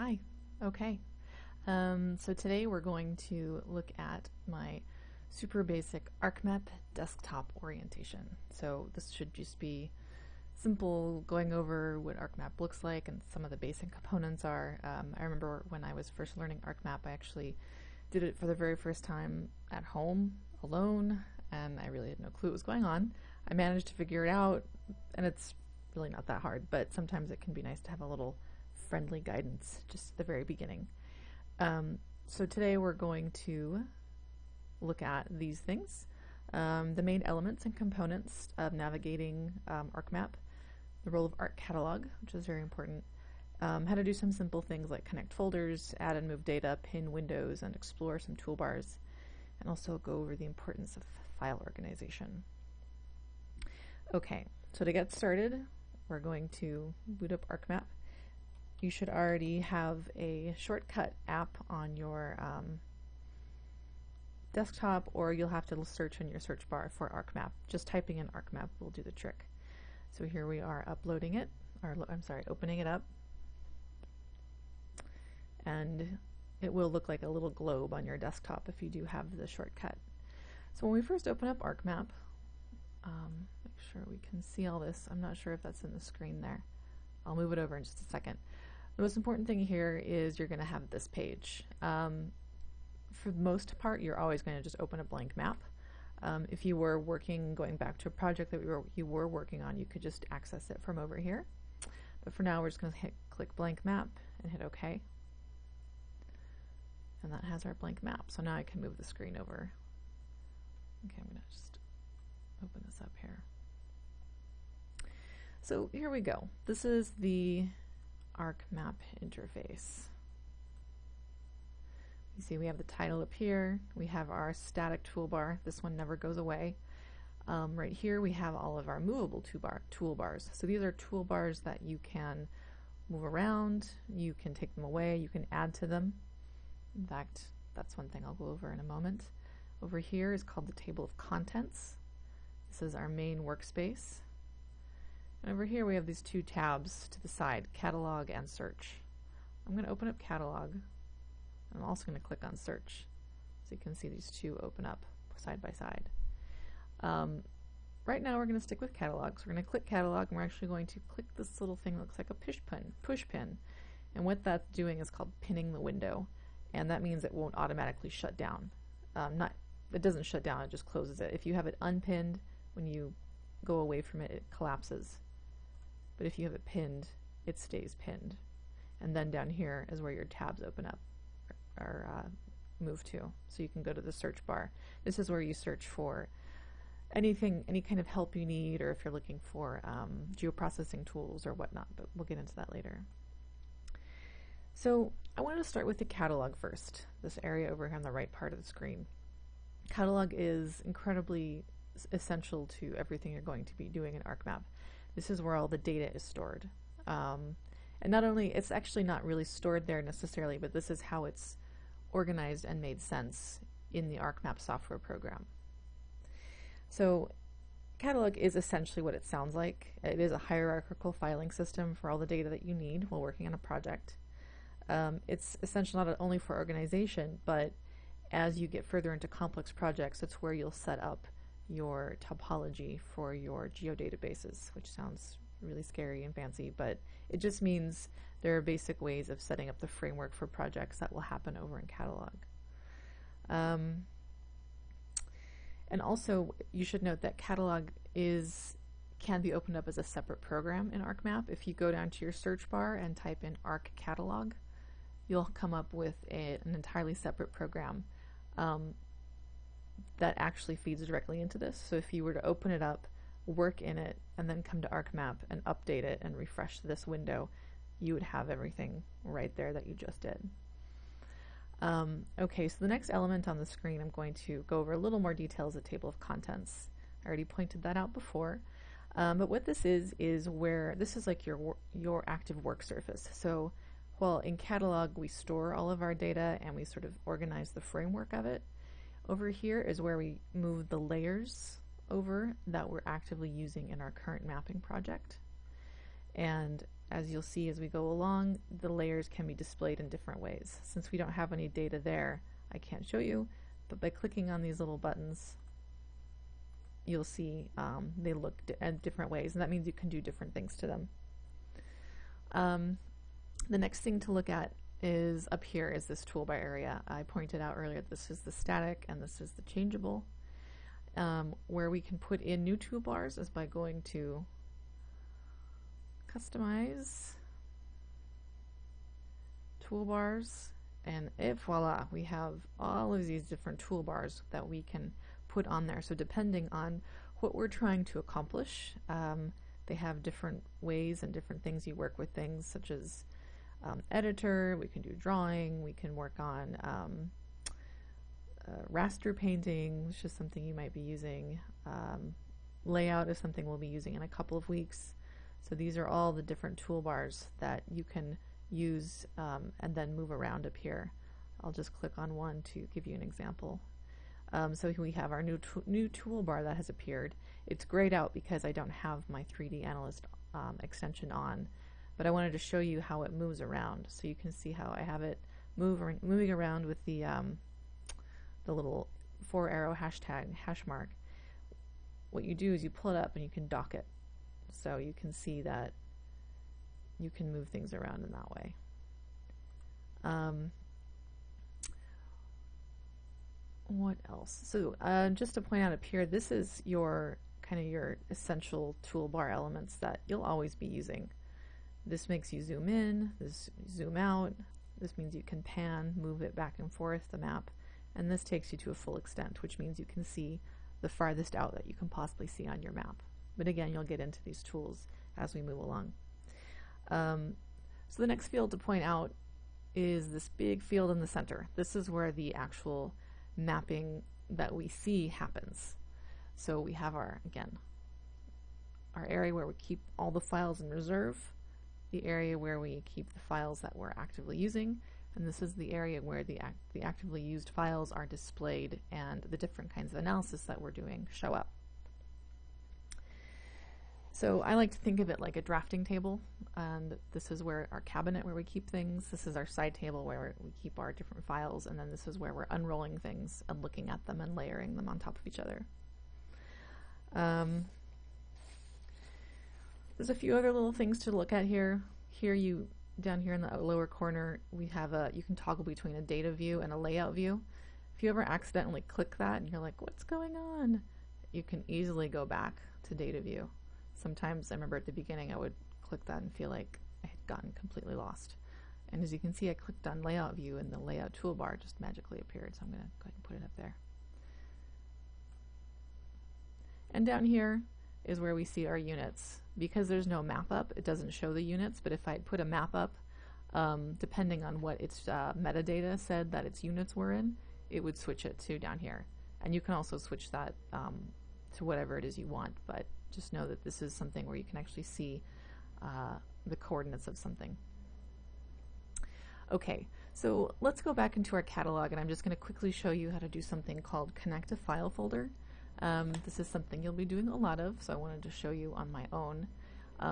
Hi. Okay. So today we're going to look at my super basic ArcMap desktop orientation. So this should just be simple going over what ArcMap looks like and some of the basic components are. I remember when I was first learning ArcMap, I actually did it for the very first time at home alone, and I really had no clue what was going on. I managed to figure it out, and it's really not that hard, but sometimes it can be nice to have a little friendly guidance just at the very beginning. So today we're going to look at these things, the main elements and components of navigating ArcMap, the role of Arc Catalog, which is very important, how to do some simple things like connect folders, add and move data, pin windows, and explore some toolbars, and also go over the importance of file organization. Okay, so to get started, we're going to boot up ArcMap. You should already have a shortcut app on your desktop, or you'll have to search in your search bar for ArcMap. Just typing in ArcMap will do the trick. So here we are uploading it, or I'm sorry, opening it up. And it will look like a little globe on your desktop if you do have the shortcut. So when we first open up ArcMap, make sure we can see all this. I'm not sure if that's in the screen there. I'll move it over in just a second. The most important thing here is you're going to have this page. For the most part, you're always going to just open a blank map. If you were going back to a project that you were working on, you could just access it from over here. But for now, we're just going to click blank map and hit OK. And that has our blank map. So now I can move the screen over. Okay, I'm going to just open this up here. So here we go. This is the ArcMap interface. You see we have the title up here. We have our static toolbar. This one never goes away. Right here we have all of our movable toolbars. So these are toolbars that you can move around, you can take them away, you can add to them. In fact, that's one thing I'll go over in a moment. Over here is called the table of contents. This is our main workspace. And over here we have these two tabs to the side, Catalog and Search. I'm going to open up Catalog. I'm also going to click on Search, so you can see these two open up side by side. Right now we're going to stick with Catalog. So we're going to click Catalog, and we're actually going to click this little thing that looks like a push pin. And what that's doing is called pinning the window, and that means it won't automatically shut down. It doesn't shut down, it just closes it. If you have it unpinned, when you go away from it, it collapses. But if you have it pinned, it stays pinned. And then down here is where your tabs open up or move to. So you can go to the search bar. This is where you search for anything, any kind of help you need, or if you're looking for geoprocessing tools or whatnot, but we'll get into that later. So I wanted to start with the catalog first, this area over here on the right part of the screen. Catalog is incredibly essential to everything you're going to be doing in ArcMap. This is where all the data is stored. And not only, it's actually not really stored there necessarily, but this is how it's organized and made sense in the ArcMap software program. So catalog is essentially what it sounds like. It is a hierarchical filing system for all the data that you need while working on a project. It's essential not only for organization, but as you get further into complex projects, it's where you'll set up your topology for your geodatabases, which sounds really scary and fancy, but it just means there are basic ways of setting up the framework for projects that will happen over in Catalog. And also, you should note that Catalog can be opened up as a separate program in ArcMap. If you go down to your search bar and type in Arc Catalog, you'll come up with an entirely separate program that actually feeds directly into this. So if you were to open it up, work in it, and then come to ArcMap and update it and refresh this window, you would have everything right there that you just did. Okay, so the next element on the screen, I'm going to go over a little more details of the table of contents. I already pointed that out before. But what this is where this is like your active work surface. So while in Catalog we store all of our data and we sort of organize the framework of it, over here is where we move the layers over that we're actively using in our current mapping project. And as you'll see as we go along, the layers can be displayed in different ways. Since we don't have any data there, I can't show you, but by clicking on these little buttons, you'll see they look at different ways, and that means you can do different things to them. The next thing to look at is up here is this toolbar area. I pointed out earlier this is the static and this is the changeable. Where we can put in new toolbars is by going to Customize, Toolbars, and voila, we have all of these different toolbars that we can put on there. So depending on what we're trying to accomplish, they have different ways and different things you work with, things such as editor, we can do drawing, we can work on raster painting, which is something you might be using. Layout is something we'll be using in a couple of weeks. So these are all the different toolbars that you can use and then move around up here. I'll just click on one to give you an example. So we have our new toolbar that has appeared. It's grayed out because I don't have my 3D Analyst extension on, but I wanted to show you how it moves around. So you can see how I have it moving around with the little 4-arrow hashtag hash mark. What you do is you pull it up and you can dock it. So you can see that you can move things around in that way. What else? So just to point out up here, this is your kind of your essential toolbar elements that you'll always be using. This makes you zoom in, this zoom out, this means you can pan, move it back and forth, the map, and this takes you to a full extent, which means you can see the farthest out that you can possibly see on your map. But again, you'll get into these tools as we move along. So the next field to point out is this big field in the center. This is where the actual mapping that we see happens. So we have our area where we keep all the files in reserve, the area where we keep the files that we're actively using, and this is the area where the actively used files are displayed and the different kinds of analysis that we're doing show up. So I like to think of it like a drafting table, and this is where our cabinet where we keep things, this is our side table where we keep our different files, and then this is where we're unrolling things and looking at them and layering them on top of each other. There's a few other little things to look at here. Down here in the lower corner, we have you can toggle between a data view and a layout view. If you ever accidentally click that and you're like, what's going on? You can easily go back to data view. Sometimes I remember at the beginning I would click that and feel like I had gotten completely lost. And as you can see, I clicked on layout view and the layout toolbar just magically appeared. So I'm going to go ahead and put it up there. And down here is where we see our units. Because there's no map up, it doesn't show the units, but if I put a map up, depending on what its metadata said that its units were in, it would switch it to down here. And you can also switch that to whatever it is you want, but just know that this is something where you can actually see the coordinates of something. Okay, so let's go back into our catalog, and I'm just going to quickly show you how to do something called connect a file folder. This is something you'll be doing a lot of, so I wanted to show you on my own.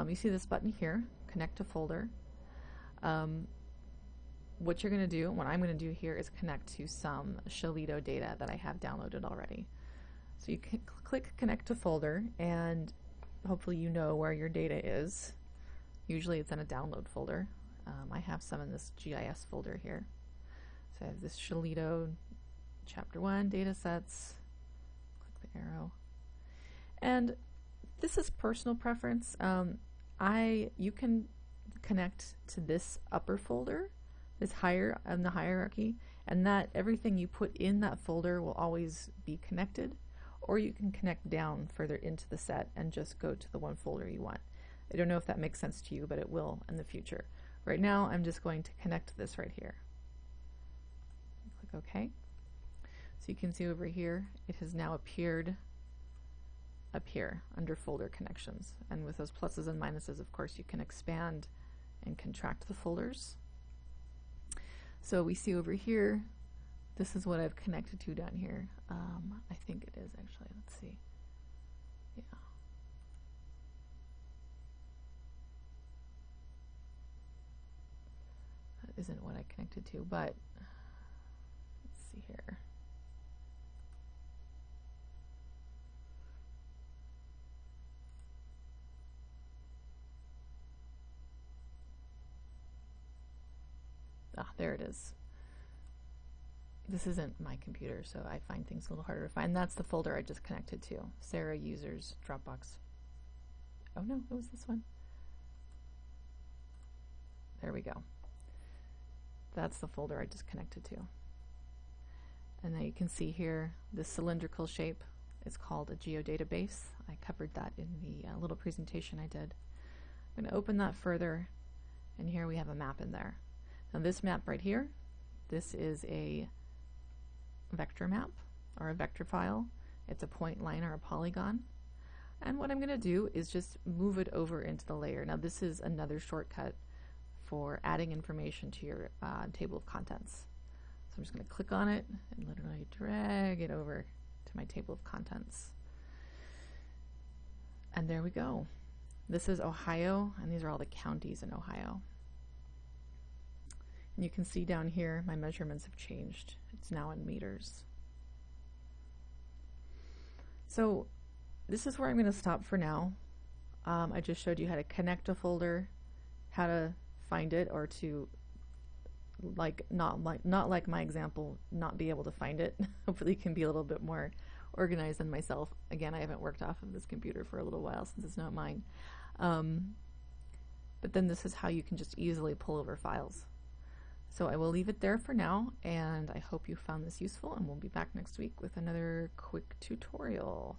You see this button here, connect a folder. What you're going to do, what I'm going to do here is connect to some Shalito data that I have downloaded already. So you can click connect to folder, and hopefully you know where your data is. Usually it's in a download folder. I have some in this GIS folder here. So I have this Shalito chapter 1 data sets. Click the arrow. And this is personal preference. You can connect to this upper folder, this higher in the hierarchy, and that everything you put in that folder will always be connected, or you can connect down further into the set and just go to the one folder you want. I don't know if that makes sense to you, but it will in the future. Right now I'm just going to connect this right here. Click OK. So you can see over here it has now appeared up here under folder connections, and with those pluses and minuses, of course, you can expand and contract the folders. So we see over here, this is what I've connected to down here. I think it is actually, let's see. Yeah. isn't what I connected to, but let's see here. Ah, there it is. This isn't my computer, so I find things a little harder to find. That's the folder I just connected to. Sarah users Dropbox. Oh no, it was this one. There we go. That's the folder I just connected to. And now you can see here this cylindrical shape is called a geodatabase. I covered that in the little presentation I did. I'm going to open that further, and here we have a map in there. Now this map right here, this is a vector map or a vector file. It's a point, line, or a polygon. And what I'm going to do is just move it over into the layer. Now this is another shortcut for adding information to your table of contents. So I'm just going to click on it and literally drag it over to my table of contents. And there we go. This is Ohio, and these are all the counties in Ohio. And you can see down here my measurements have changed. It's now in meters. So this is where I'm going to stop for now. I just showed you how to connect a folder, how to find it, or to not like my example, not be able to find it. Hopefully you can be a little bit more organized than myself. Again, I haven't worked off of this computer for a little while since it's not mine. But then this is how you can just easily pull over files. So I will leave it there for now, and I hope you found this useful, and we'll be back next week with another quick tutorial.